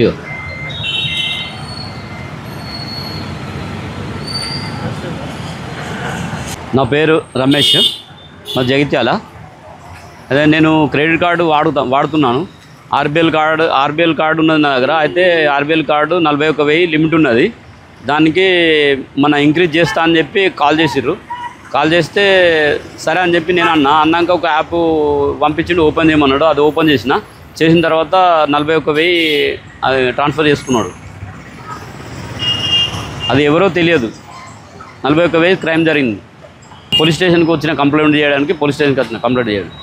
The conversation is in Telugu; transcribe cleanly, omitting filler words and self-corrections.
ఇగో నా పేరు రమేష్, మా జగిత్యాల. అదే నేను క్రెడిట్ కార్డు వాడుతున్నాను. ఆర్బిఎల్ కార్డు ఉన్నది నా దగ్గర. అయితే ఆర్బిఎల్ కార్డు 41,000 లిమిట్ ఉన్నది. దానికి మన ఇంక్రీజ్ చేస్తా అని చెప్పి కాల్ చేస్తే సరే అని చెప్పి నేను అన్నాక ఒక యాప్ పంపించిండు, ఓపెన్ చేయమన్నాడు. అది ఓపెన్ చేసిన తర్వాత 41,000 అది ట్రాన్స్ఫర్ చేసుకున్నాడు. అది ఎవరో తెలియదు. 41,000 క్రైమ్ జరిగింది. పోలీస్ స్టేషన్కి వచ్చిన కంప్లైంట్ చేయడానికి, పోలీస్ స్టేషన్కి వచ్చిన కంప్లైంట్ చేయడానికి.